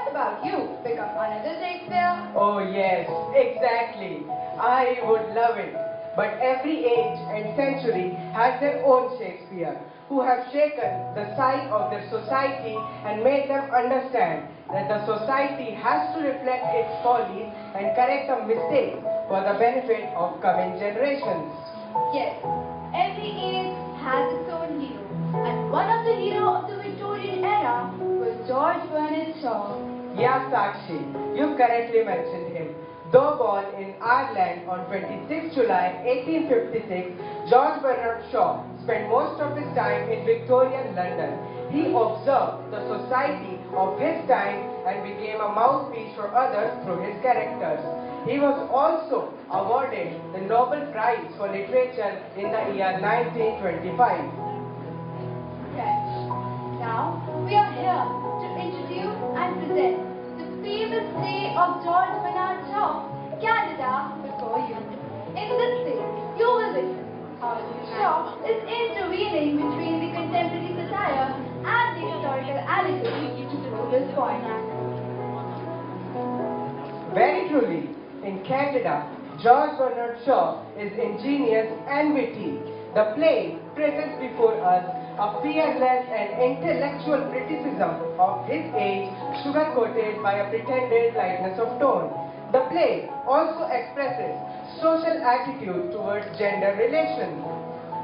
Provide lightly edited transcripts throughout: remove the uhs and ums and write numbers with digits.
What about you? Become another Shakespeare? Oh yes, exactly. I would love it. But every age and century has their own Shakespeare, who have shaken the side of their society and made them understand that the society has to reflect its follies and correct the mistakes for the benefit of coming generations. Yes, every age has its own hero, and one of the heroes of the Victorian era was George Bernard Shaw. Yeah, Sakshi, you correctly mentioned him. Though born in Ireland on 26 July 1856, George Bernard Shaw spent most of his time in Victorian London. He observed the society of his time and became a mouthpiece for others through his characters. He was also awarded the Nobel Prize for Literature in the year 1925. Friends, now we are here to introduce and present the famous play of George Bernard Shaw, Canada, before you. In this play, you will listen how Shaw is intervening between the contemporary satire and the historical allegory to prove his point. Very truly, in Canada, George Bernard Shaw is ingenious and witty. The play presents before us a fearless and intellectual criticism of his age, sugar-coated by a pretended lightness of tone. The play also expresses social attitude towards gender relations.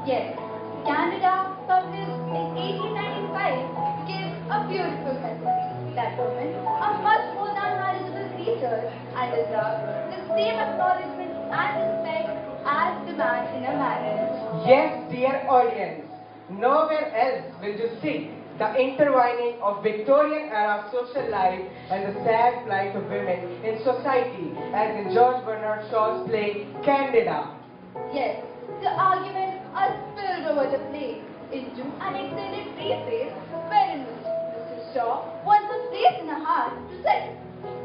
Yes, Canada, published in 1895, gives a beautiful message that women are much more than marriageable creatures and deserve the same acknowledgement and respect as the man in a marriage. Yes, dear audience, nowhere else will you see the intertwining of Victorian era social life and the sad plight of women in society as in George Bernard Shaw's play Candida. Yes, the arguments are spilled over the play into an extended preface wherein Mr. Shaw wants a place in our heart to sit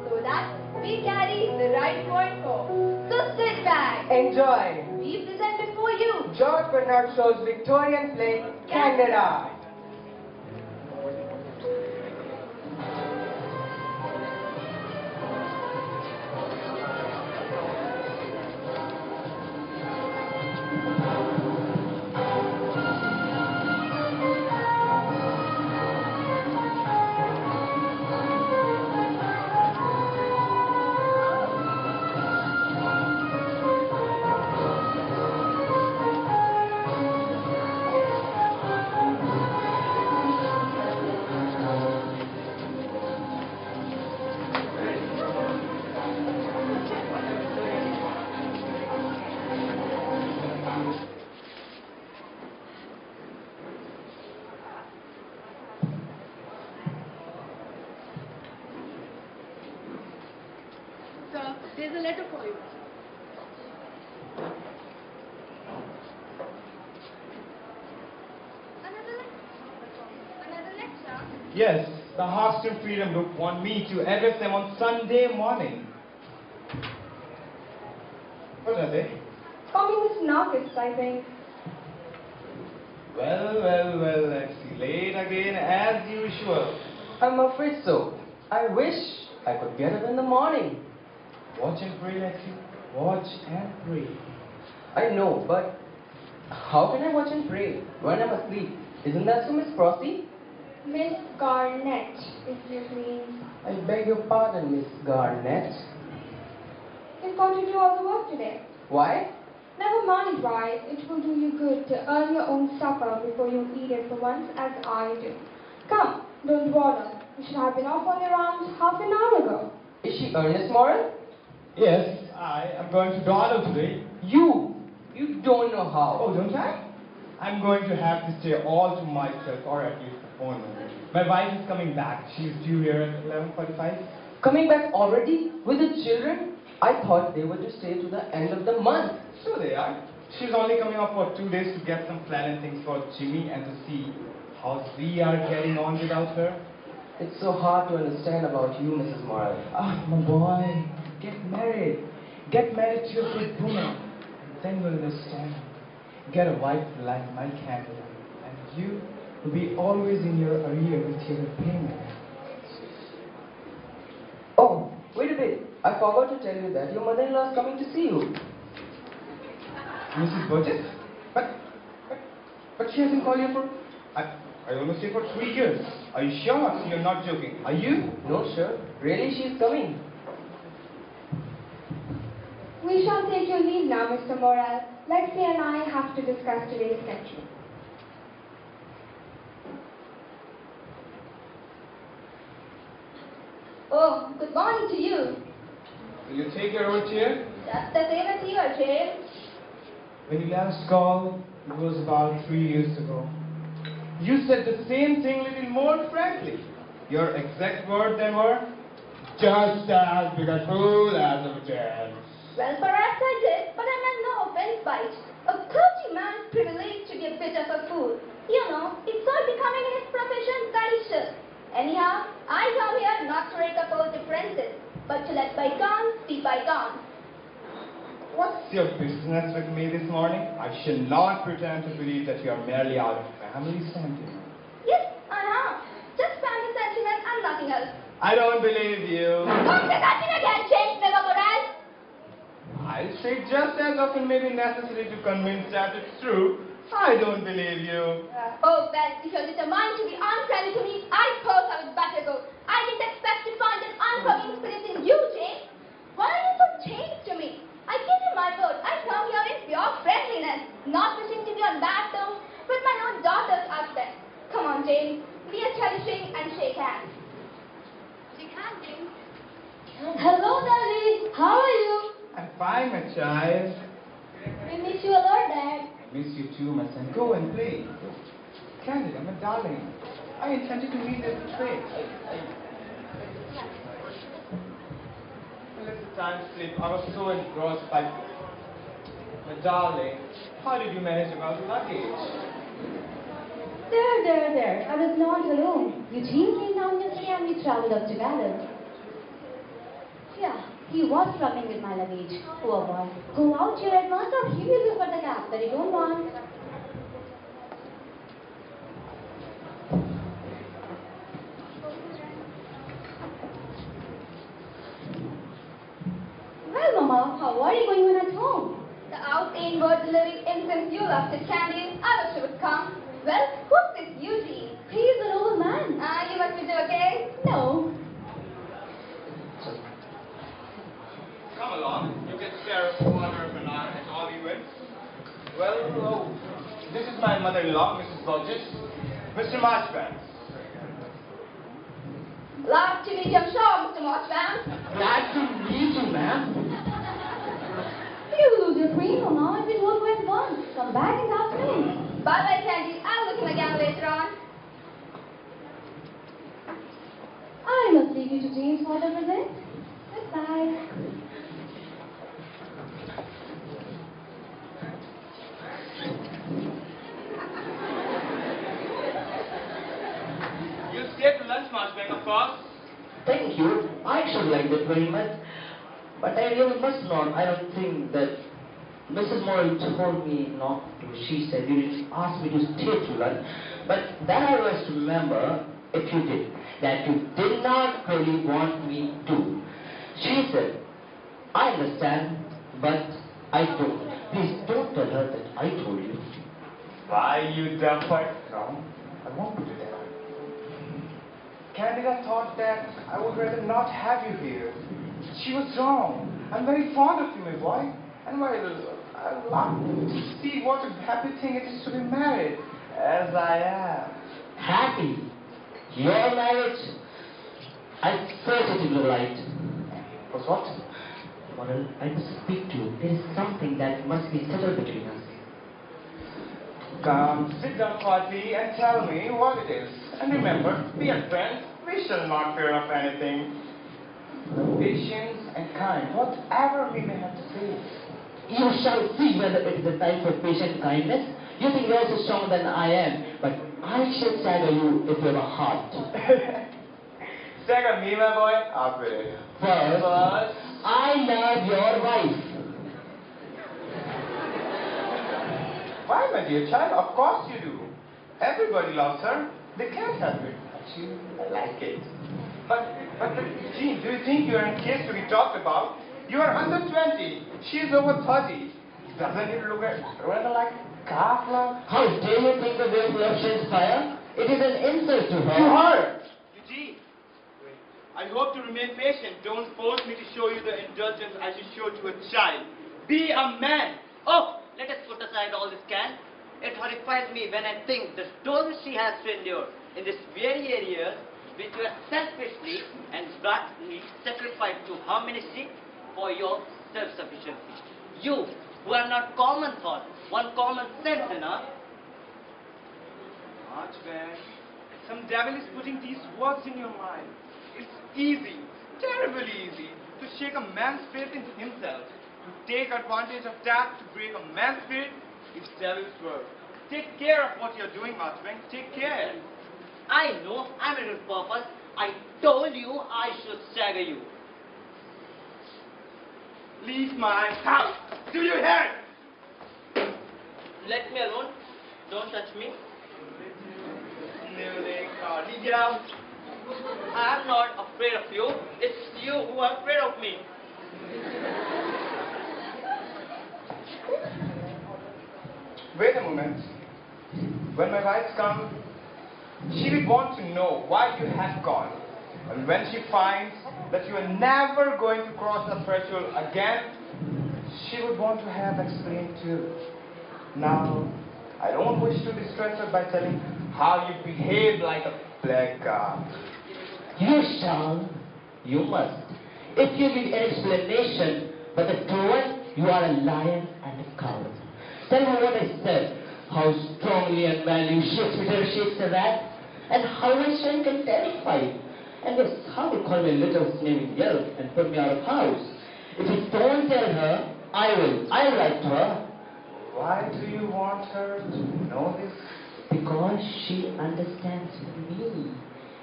so that we carry the right point for. So sit back. Enjoy We present before you George Bernard Shaw's Victorian play Candida. Sir, there's a letter for you. Another lecture? Yes, the Hostel Freedom Group want me to address them on Sunday morning. What are they? Communist anarchists, I think. Well, let's see. Late again as usual. I'm afraid so. I wish I could get up in the morning. Watch and pray, Lexi. Watch and pray. I know, but how can I watch and pray when I'm asleep? Isn't that so, Miss Crossy? Miss Garnett, if you please. I beg your pardon, Miss Garnett. You've got to do all the work today. Why? Never mind why. It will do you good to earn your own supper before you eat it for once, as I do. Come, don't dawdle. You should have been off on your rounds half an hour ago. Is she earnest, Moral? Yes, I am going to Donald today. You don't know how. Oh, don't I? I'm going to have to stay all to myself, or at least the phone. My wife is coming back. She's due here at 11:45. Coming back already with the children? I thought they were to stay to the end of the month. So they are. She's only coming up for 2 days to get some plan things for Jimmy and to see how we are getting on without her. It's so hard to understand about you, Mrs. Morel. Ah, my boy, get married. Get married to a good woman. Then you'll understand. Get a wife like my candidate. And you will be always in your arrear with your payment. I forgot to tell you that your mother-in-law is coming to see you. Mrs. Burgess? But she hasn't called you for... I almost say for 3 years. Are you sure? You're not joking. Are you? No, sir. Really, she is coming. We shall take your leave now, Mr. Morel. Lexi and I have to discuss today's schedule. Oh, good morning to you. Will you take your own chair? Just the same as you are, James. When you last called, it was about 3 years ago. You said the same thing little more frankly. Your exact words then were, just as big a fool as a James. Well, perhaps I did, but I meant no offense by it. A clergyman's privilege to be a bit of a fool. You know, it's so becoming in his profession that he should. Anyhow, I come here not to rake up old differences, but to let bygones be bygones. What's your business with me this morning? I shall not pretend to believe that you are merely out of family sentiment. Yes, I am. Just family sentiment and nothing else. I don't believe you. Don't say that thing again, James Mega Morel. I'll say just as often may be necessary to convince that it's true. I don't believe you. Oh, well, if you're determined to be unfriendly to me, I suppose I would better go. I didn't expect to find an unforgiving spirit in you, James. Why are you so changed to me? I give you my word, I come here in pure friendliness, not wishing to be on bad terms with my own daughter's husband. Come on, James, be a cherishing and shake hands. Shake hands, James. Hello, Daddy. How are you? I'm fine, my child. We miss you a lot, Dad. I miss you too, my son. Go and play. Candida, my darling. I intended to meet you to play. Let the time slip. I was so engrossed by... My darling, how did you manage about the luggage? There. I was not alone. Eugene came down yesterday and we traveled up together. Yeah, he was struggling with my luggage. Poor boy. Go out here at once or he will look for the gap that you don't want. Well, Mama, how are you going on at home? The out ain't word delivering in since you left it, Candy. I wish you would come. Well, who's this Eugene? He's an old man. You must be joking. No. Come along. You can spare a quarter of an hour at all events. Well, this is my mother-in-law, Mrs. Burgess. Mr. Marchbanks. Glad to meet you, I'm sure, Mr. Marchbanks. Glad to meet you, ma'am. You lose your cream, Mama. It will work once. Come back this afternoon. Bye-bye, Candy. I'll look him again later on. I must leave you to James for the visit. Goodbye. You stay to lunch, Marchbanks, of course. Thank you. I should like that very much. But I really must not. I don't think that Mrs. Morel told me not to. She said you asked me to stay to lunch. But then I was to remember, if you did, that you did not really want me to. She said, I understand, but I don't. Please don't tell her that I told you. Why, you duffer? No, I won't do that. Candida thought that I would rather not have you here. She was wrong. I'm very fond of you, my boy. And while I love to see what a happy thing it is to be married, as I am. Happy? Your marriage? I felt it in the light. Was what? Morel, I must speak to you. There is something that must be settled between us. Come, sit down quietly and tell me what it is. And remember, we are friends. We shall not fear of anything. Patience and kind, whatever we may have to say. You shall see whether it is a time for patient kindness. You think you are so strong than I am, but I shall stagger you if you have a heart. Stagger me, my boy? Up with it. First, I love your wife. Why, my dear child? Of course you do. Everybody loves her. They can't help it. But you, I like it. But, Eugene, do you think you are in case to be talked about? You are under 20. She is over 30. Doesn't it look rather like calf love? How dare you think the way of love sheds fire? It is an insult to her. To her! Eugene, I hope to remain patient. Don't force me to show you the indulgence I should show to a child. Be a man. Oh, let us put aside all this can. It horrifies me when I think the storms she has to endure in this very area which you have selfishly and blindly sacrificed to her ministry for your self-sufficiency. You, who are not common thought, one common sense enough. Marchbank, some devil is putting these words in your mind. It's easy, terribly easy, to shake a man's faith in himself. To take advantage of that to break a man's spirit is devil's work. Take care of what you're doing, Marchbank. Take care. I know, I'm a good purpose. I told you I should stagger you. Leave my house. Do you hear? Let me alone. Don't touch me. Get out. I'm not afraid of you. It's you who are afraid of me. Wait a moment. When my wife comes, she will want to know why you have gone. And when she finds that you are never going to cross the threshold again, she would want to have explained too. Now, I don't wish to distress her by telling how you behave like a blackguard. You shall. You must. If you need an explanation, but the truth, you are a lion and a coward. Tell her what I said, how strongly and manly Shakespeare shakes a rat, and how my strength can terrify. And yes, how you call me a little sneering yelp and put me out of house. If you don't tell her, I will. I'll write to her. Why do you want her to know this? Because she understands me.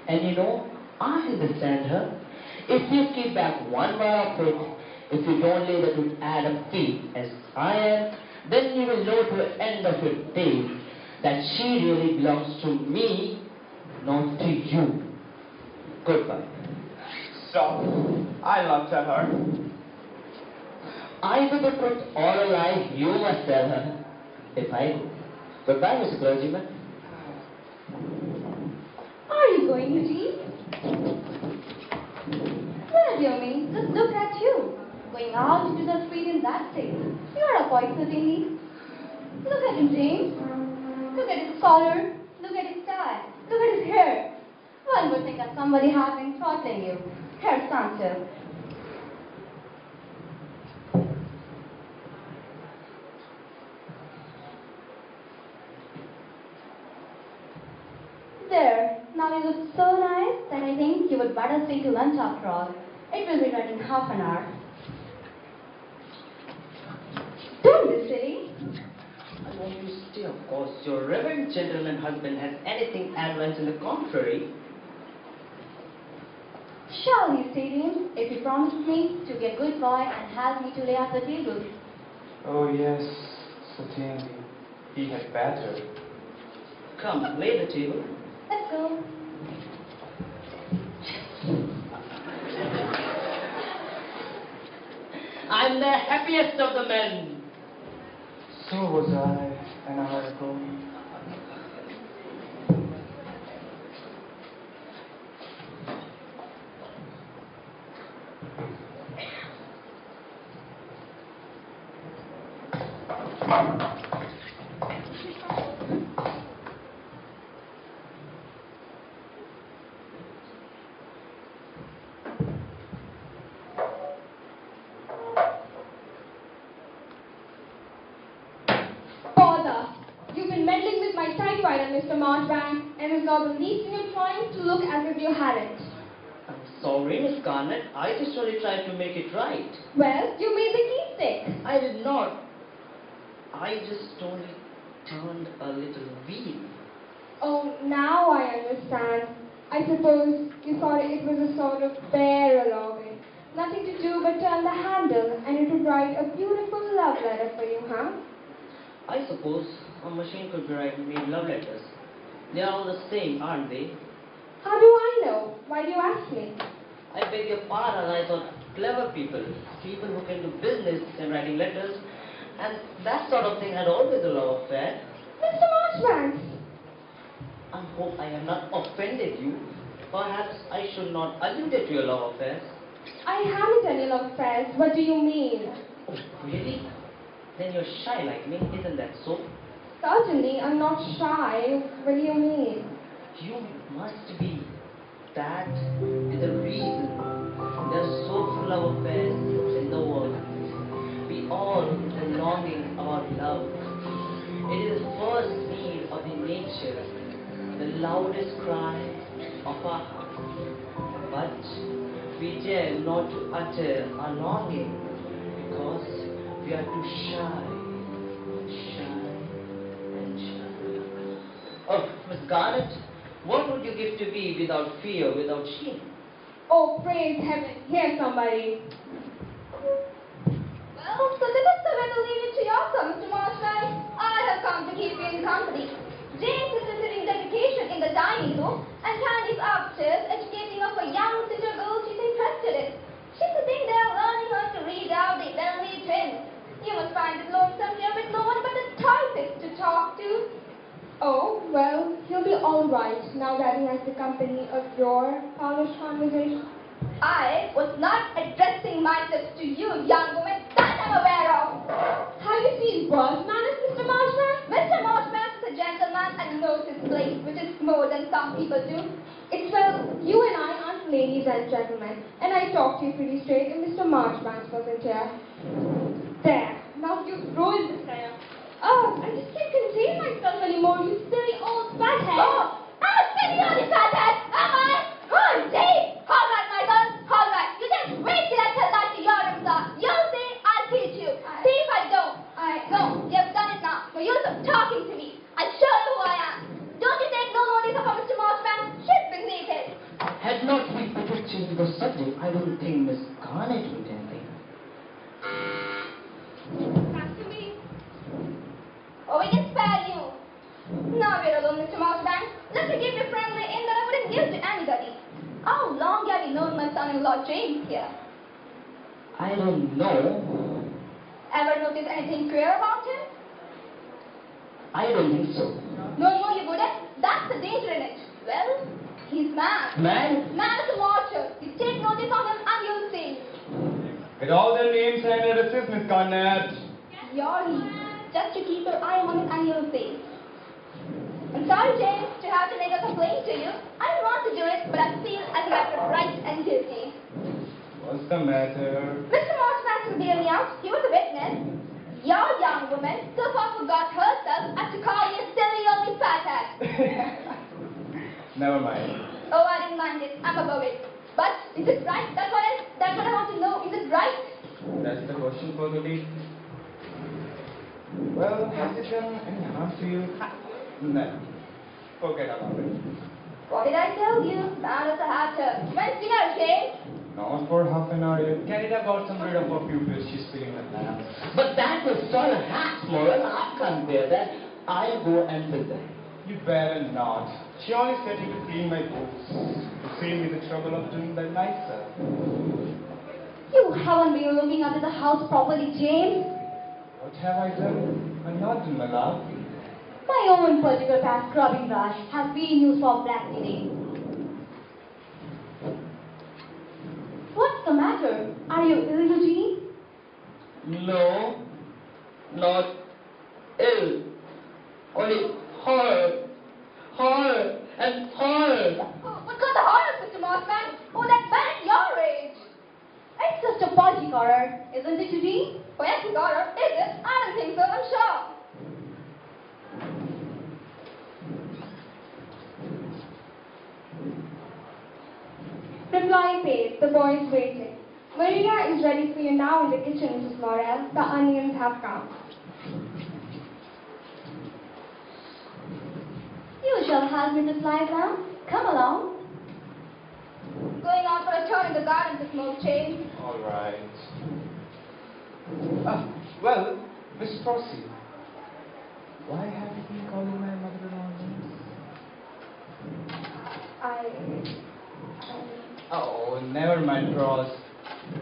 And you know, I understand her. If you keep back one bar of it, if you don't lay that would add a fee as I am, then you will know to the end of your days that she really belongs to me, not to you. Goodbye. Stop. I love tell her. I will be put all alive, you must tell her. If I go. Goodbye, Mr. Clergyman. Are you going, Eugene? Well, dear me, just look at you. Going out into the street in that state. You are a boy, certainly. Look at him, James. Look at his collar. Look at his tie. Look at his hair. One would think that somebody had been throttling you. Here, Sancho. There. Now you look so nice that I think you would better stay to lunch after all. It will be ready in half an hour. Don't be silly. I want you to stay, of course. Your reverend gentleman husband has anything advanced in the contrary. Shall we stay in if you promise me to be a good boy and help me to lay out the table? Oh yes, certainly. He had better. Come, lay the table. Let's go. I'm the happiest of the men. So was I an hour ago. Bother! You've been meddling with my typewriter, Mr. Marchbank, and it's not the least in your trying to look as if you hadn't. I'm sorry, Miss Garnett. I just only tried to make it right. Well, you made the key stick. I did not. I just only turned a little wheel. Oh, now I understand. I suppose you thought it was a sort of barrel organ. Nothing to do but turn the handle, and it would write a beautiful love letter for you, huh? I suppose a machine could be writing me love letters. They are all the same, aren't they? How do I know? Why Why do you ask me? I beg your pardon, I thought clever people, people who can do business and writing letters, and that sort of thing had always a love affair. Mr. Marchbanks! I hope I have not offended you. Perhaps I should not allude to your love affairs. I haven't any love affairs. What do you mean? Oh, really? Then you're shy like me, isn't that so? Certainly, I'm not shy. What do you mean? You must be. That is the reason there's so full of affairs in the world. We all are longing about love. It is the first need of the nature, the loudest cry of our heart. But we dare not to utter our longing because we are too shy and shy. Oh, Miss Garnet, what would you give to be without fear, without shame? Oh, praise heaven. Here's somebody. Well, so let us surrender leave it to yourself, Mr. Marshland. I have come to keep you in company. James is receiving dedication in the dining room, and Candy's upstairs educating of a young sister girl she's interested in. She's sitting there learning her to read out the Bentley twins. You must find it lonesome here with no one but the typist to talk to. Oh, well, he'll be all right now that he has the company of your polished conversation. I was not addressing myself to you, young woman. That I'm aware of. Have you seen worse manners, Mr. Marshman? Mr. Marshman is a gentleman and knows his place, which is more than some people do. It's well, you and I aren't ladies and gentlemen, and I talked to you pretty straight, and Mr. Marshman wasn't here. There, now you've ruined the fair. Oh, I just can't contain myself anymore, you silly old fathead. Oh, I'm a silly old fathead, am I? Oh, indeed. All right, my girl, all right. You just wait till I tell that to your sir. You'll see, I'll teach you. See if I don't. No, you've done it now. No use of talking to me. I'll show you who I am. Don't you take no notice of a Mr. Mossman? She's beneath it. Had not we better change the subject, I don't think Miss Garnet would anything. Back to me. Oh, we can spare you. Now we're alone, Mr. Mossman. Let me give you friendly in that I wouldn't give to anybody. How long have you known my son-in-law James here? I don't know. Ever notice anything queer about him? I don't think so. No, you wouldn't. That's the danger in it. Well, he's mad. Man? Man is a watcher. You take notice of him and you'll see. With all their names and addresses, Miss Garnet. Your leave. Just to keep your eye on him and you'll see. I'm sorry, James, to have to make a complaint to you. I don't want to do it, but I feel as a matter of right and duty. What's the matter? Mr. Mossman will bail me out. He was a witness. Your young woman so far forgot herself as to call you a silly old fathead. Never mind. Oh, I didn't mind it. I'm above it. But is it right? That's what I want to know. Is it right? That's the question for the day. Well, has it done any harm to you? No. Forget about it. What did I tell you? Bad as a hatter. When's dinner, James? Not for half an hour yet. Canada got some rid of her pupils. She's feeling the lamp. But that was sort of half more, and I can't bear that. I'll go and visit them. You better not. She only said you to clean my boots. To save me the trouble of doing that myself. You haven't been looking after the house properly, James. What have I done? I'm not doing my love. My own particular past scrubbing brush has been used for black cleaning. What's the matter? Are you ill, Eugene? No, not ill. Only horror. Horror and horror. Oh, what got the horrors, Mr. Mossman? Oh, that man at your age. It's just a poetic horror, isn't it, Eugene? Poetic horror? Is it? I don't think so, I'm sure. Reply paid. The boy is waiting. Maria is ready for you now in the kitchen, Mrs. Morel. The onions have come. You shall help Mrs. Lygram. Come along. Going out for a turn in the garden to smoke, James. All right. Well, Miss Frosty, why have you been calling my mother-in-law names? I Oh, never mind, Ross.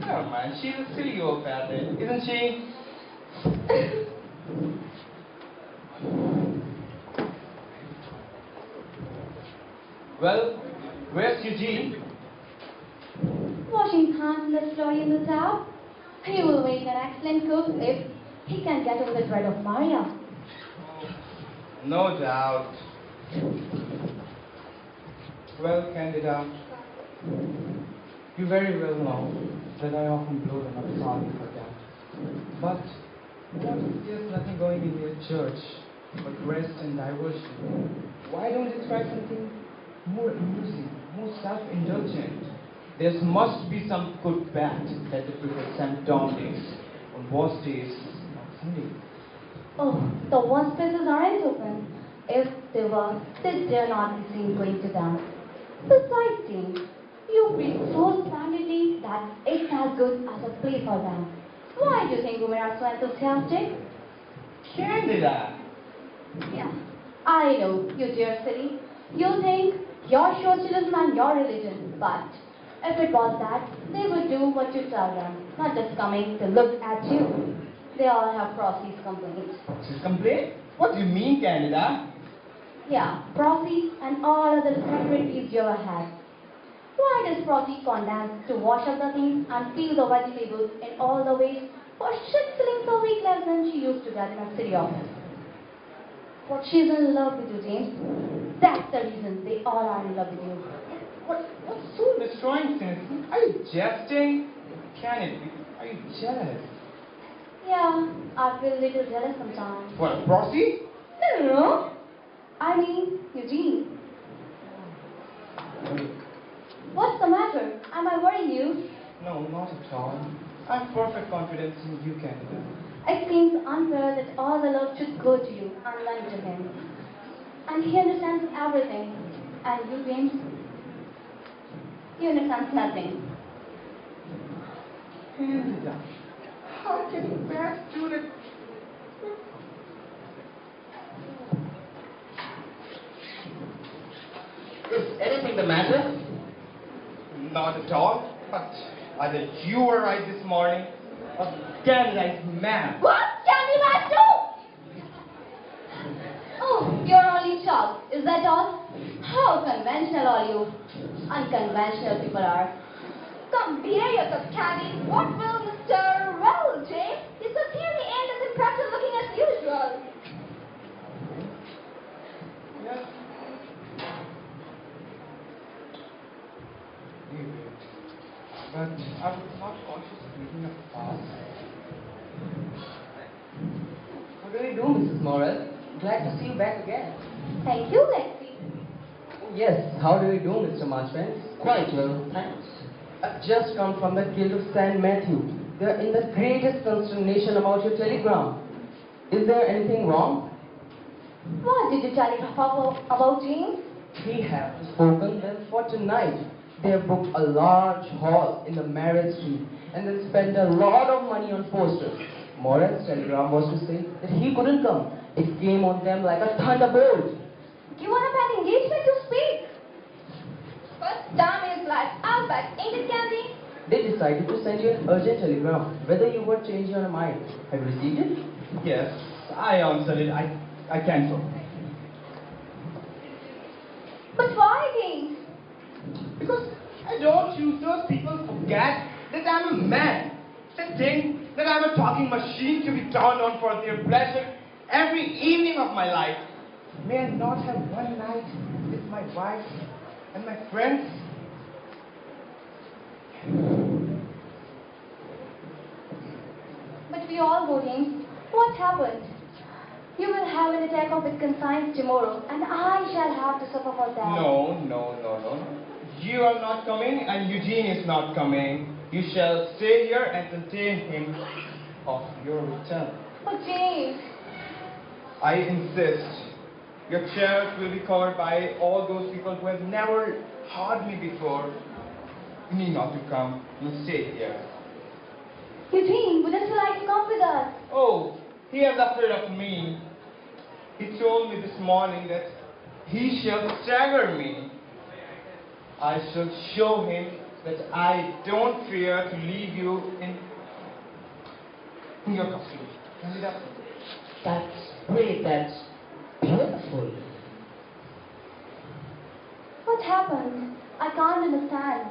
Never mind. She's a silly old pathetic, isn't she? Well, where's Eugene? Washing his hands in the story in the tub. He will make an excellent cook if he can get over the dread of Maria. No doubt. Well, Candida, you very well know that I often blow them up sorry for that. But what if there's nothing going in your church but rest and diversion? Why don't you try something more amusing, more self-indulgent? There must be some good bat that the prefer St. Dominic's on worst days on Sunday. Oh, the worst places aren't open. If they were, they dare not be seen going to them. Besides, James, you preach so splendidly that it's as good as a play for them. Why do you think women are so enthusiastic? Candida! Yeah, I know, you dear silly. You think your socialism and your religion, but if it was that, they would do what you tell them, not just coming to look at you. They all have Procy's complaints. She's complained? What do you mean, Candida? Yeah, Procy and all other secretaries you ever had. Why does Procy condemn to wash up the things and peel the vegetables in all the ways for 6 shillings a week less than she used to get in a city office? But she's in love with you, James. That's the reason they all are in love with you. What's so destroying, Candida? Are you jesting? Candida, are you jealous? Yeah, I feel a little jealous sometimes. What, Procy? No. I mean, Eugene. What's the matter? Am I worrying you? No, not at all. I have perfect confidence in you, Candida. It seems unfair that all the love should go to you and none to him. And he understands everything. And you, James, you understand nothing. Candida, how can you bear to do that? Is anything the matter? Not at all. But either you were right this morning, or Candida is mad. What? Candy man too? Oh, you're only shocked. Is that all? How conventional are you? Unconventional people are. Come, behave yourself, Candy. What will Mr. Well, James? He's so clearly and as impressive looking as usual. Yes. Maybe. But I was not conscious of making a fuss. How do you do, Mrs. Morris? Glad to see you back again. Thank you, Lexi. Yes, how do you do, Mr. Marchbanks? Quite well, thanks. I've just come from the Guild of St. Matthew. They're in the greatest consternation about your telegram. Is there anything wrong? What did you tell him about James? We have spoken them for tonight. They have booked a large hall in the marriage street and they'll spend a lot of money on posters. Moran's telegram was to say that he couldn't come. It came on them like a thunderbolt. You want a bad engagement to speak? First time in his life, I'll bet, ain't it, Candy? They decided to send you an urgent telegram, whether you would change your mind. Have you received it? Yes, I answered it. I cancelled. But why, James? Because I don't use those people forget that I'm a man. They think that I'm a talking machine to be turned on for their pleasure every evening of my life. May I not have one night with my wife and my friends? But we all go, James. What happened? You will have an attack of Wittgenstein tomorrow, and I shall have to suffer for that. No. You are not coming and Eugene is not coming. You shall stay here and entertain him of your return. But James, I insist. Your chairs will be covered by all those people who have never heard me before. You need not to come. You stay here. Eugene, wouldn't you like to come with us? Oh, he is afraid of me. He told me this morning that he shall stagger me. I shall show him that I don't fear to leave you in your custody. Candida. That's great, that's beautiful. What happened? I can't understand.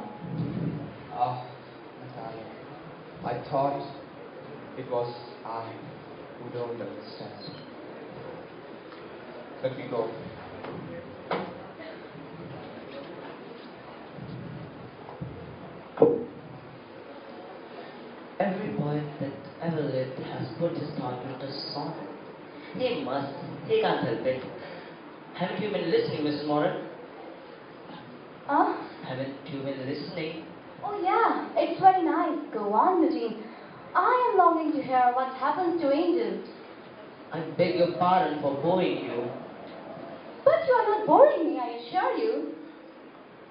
Ah, my darling. I thought it was I who don't understand. Let me go. Every poet that ever lived has put his thought into song. He must. He can't help it. Haven't you been listening, Mrs. Moran? Huh? Haven't you been listening? Oh yeah, it's very nice. Go on, Eugene. I am longing to hear what happens to angels. I beg your pardon for boring you. But you are not boring me, I assure you.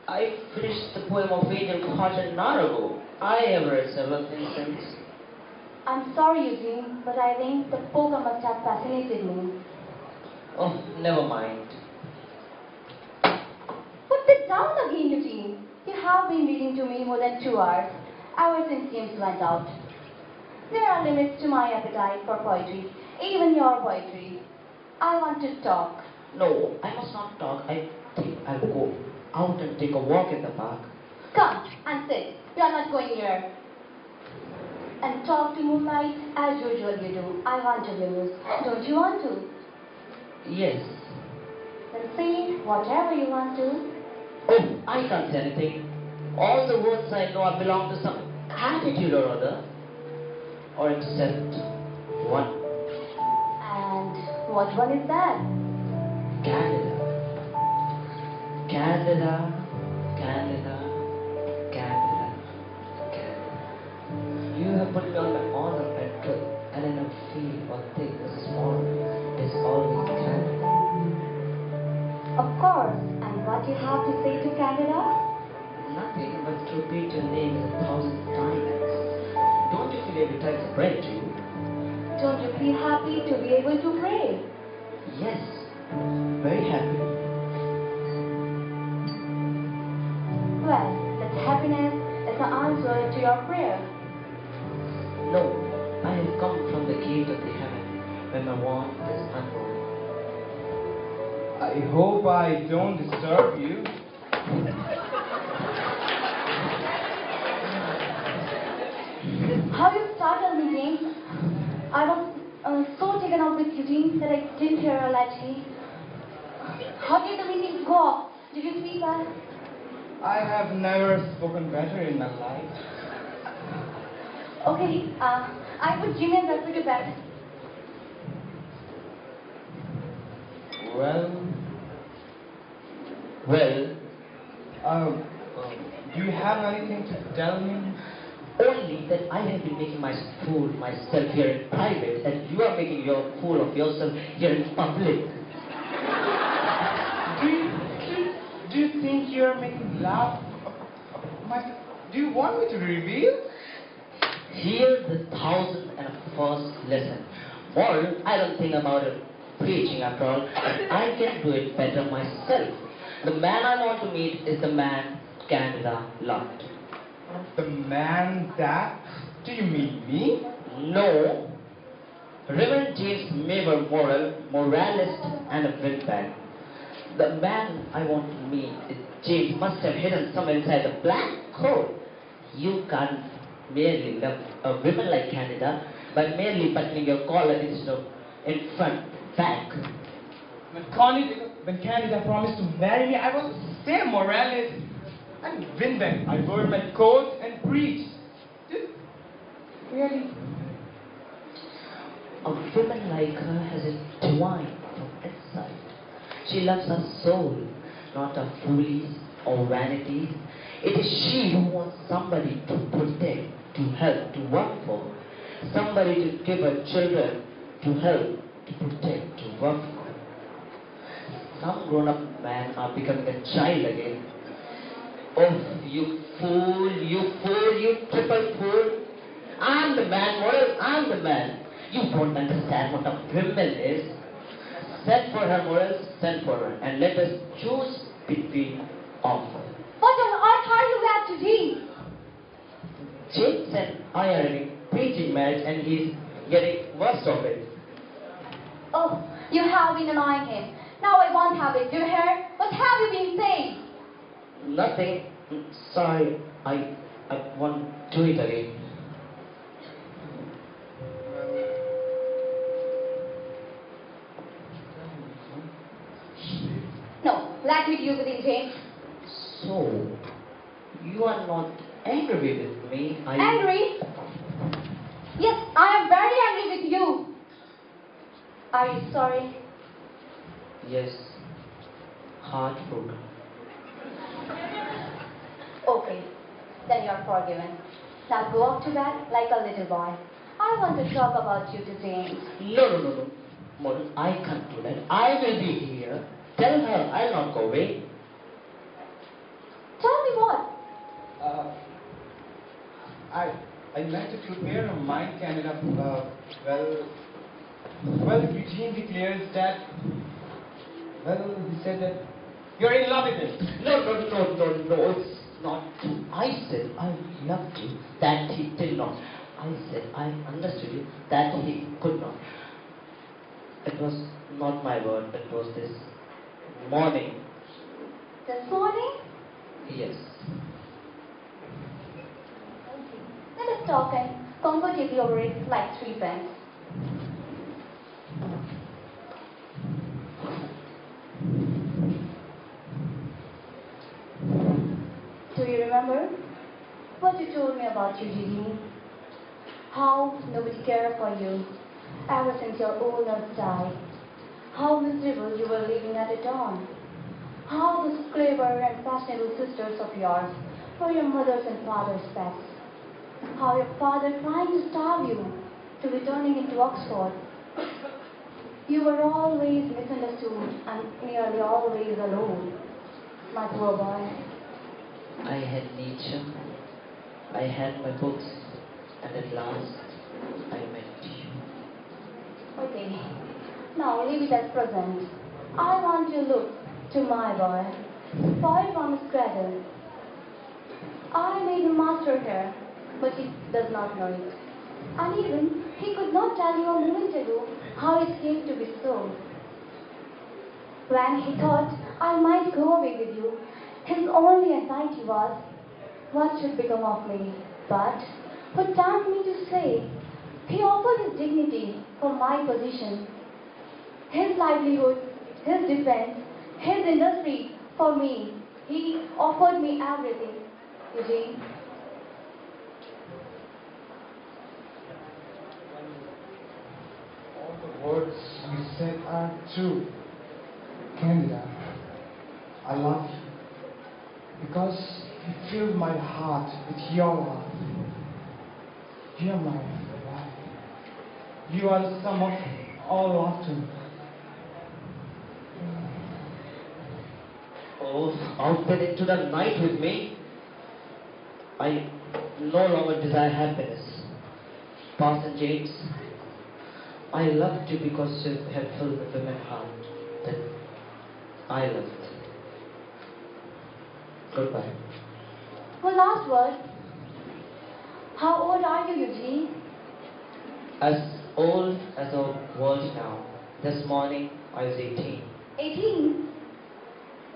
I finished the poem of Angel half an hour ago. I have read several things since. I'm sorry, Eugene, but I think the poker must have fascinated me. Oh, never mind. But sit down again, Eugene. You have been reading to me more than 2 hours, ever since James went out. There are limits to my appetite for poetry, even your poetry. I want to talk. No, I must not talk. I think I'll go out and take a walk in the park. Come and sit. You are not going here. And talk to moonlight as usual you do. I want to lose. Don't you want to? Yes. Then say whatever you want to. Oh, I can't say anything. All the words I know belong to some attitude or other. Or except one. And what one is that? Candida. Candida. Candida. Candida. Candida. You have put me on my honor and truth, and I never feel or think the small is always Candida. Of course. And what you have to say to Canada? Nothing but to repeat your name 1,000 times. Don't you feel every time I pray to you? Don't you feel happy to be able to pray? Yes, very happy. Well, that happiness is the answer to your prayer. No, I have come from the gate of the heaven when my want is unknown. I hope I don't disturb you. How you startled me, James. I was so taken up with Eugene that I didn't hear a latchkey. How did the meeting go off? Did you speak well? I have never spoken better in my life. Okay, I put Jimmy and Leslie to bed. Well, do you have anything to tell me? Only that I have been making my fool myself here in private, and you are making your fool of yourself here in public. Do you think you are making laugh? Do you want me to reveal? Here's the 1,001st lesson. Moral, I don't think about it preaching after all. I can do it better myself. The man I want to meet is the man Canada loved. The man that? Do you mean me? No. Reverend James Maver Moral, moralist and a windbag. The man I want to meet is James must have hidden somewhere inside the black hole. You can't merely love a woman like Canada by merely buttoning your collar instead of in front, back. When Canada promised to marry me, I was the same moralist. And windbag, I wore my coat and preached. Really? A woman like her has a divine from inside. She loves her soul, not her foolies or vanities. It is she who wants somebody to protect, to help, to work for. Somebody to give her children, to help, to protect, to work for. Some grown-up men are becoming a child again. Oh, you fool, you triple fool. I'm the man, Morel, I'm the man. You don't understand what a woman is. Send for her, Morel, send for her. And let us choose between of. What on earth are you at, Eugene? ironing, preaching marriage, and he's getting worst of it. Oh, you have been annoying him. Now I won't have it. Do you hear? What have you been saying? Nothing. Sorry, I won't do it again. No, let me deal with it, James. So, you are not angry with me? Angry? Yes, I am very angry with you. Are you sorry? Yes. Heartbroken. Okay, then you are forgiven. Now go up to bed like a little boy. I want to talk about you to James. No. Modern, I can't do that. I will be here. Tell her I'll not go away. Tell me what? I'd like to prepare a mind, Canada. Well, Eugene declares that. Well, he said that you're in love with him. No, it's not true. I said I loved you, that he did not. I said I understood you, that he could not. It was not my word, it was this morning. This morning? Yes. Let us talk and comfortably over it like three friends. Do you remember what you told me about Eugenie? How nobody cared for you ever since your old nurse died. How miserable you were living at the dawn. How those clever and fashionable sisters of yours were your mother's and father's pets. How your father tried to starve you to returning into Oxford. You were always misunderstood and nearly always alone, my poor boy. I had nature, I had my books, and at last I met you. Okay, now leave it as present. I want you to look to my boy, boy from his cradle. I made him master here, but he does not know it. And even he could not tell you a moment ago how it came to be so. When he thought I might go away with you, his only anxiety was, what should become of me? But, what tempted me to say, he offered his dignity for my position, his livelihood, his defense, his industry for me. He offered me everything, Eugene. All the words you said are true. Candida, I love you because you filled my heart with your love. You are my life. You are the sum of all often. Oh, out there into the night with me. I no longer desire happiness. Parson James, I loved you because you had filled the woman's heart that I loved. Goodbye. One last word. How old are you, Eugene? As old as the world now. This morning I was 18. 18.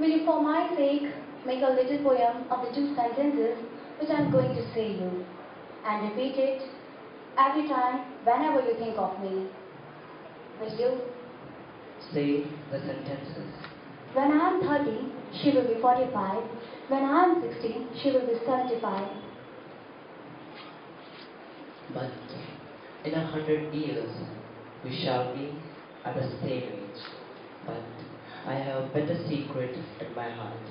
Will you, for my sake, make a little poem of the two sentences which I am going to say you, and repeat it every time, whenever you think of me? Will you? Say the sentences. When I am 30, she will be 45. When I am 60, she will be 75. But in 100 years, we shall be at the same age. But I have a better secret in my heart.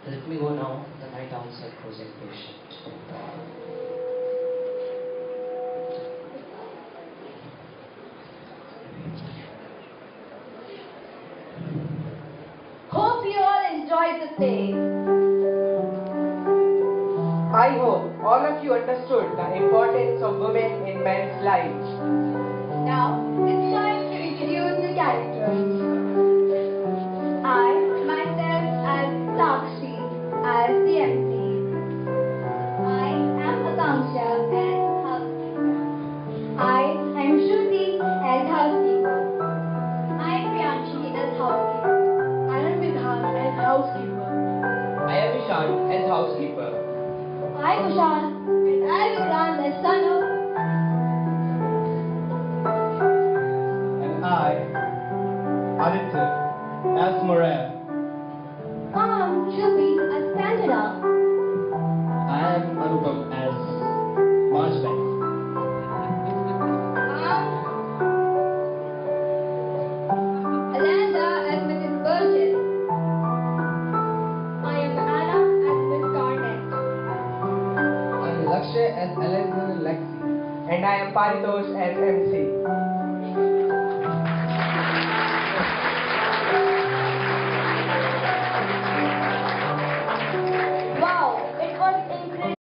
Let me go now. The night outside grows impatient. Hope you all enjoyed the play. I hope all of you understood the importance of women in men's lives. Now, it's time to introduce the characters. I, myself, as Sakshi, as the MC. I am Akanksha, Ishan as housekeeper. I'm Ushan, and I will run the son of. And I, Aditya, as morale. I'm Juby as Canada. I am Anupam as Marchbank. Alanda as Mrs. Burgess. I am Anna as Miss Garnett. I'm Lakshay as Alexander Lexi. And I am Paritosh as MC.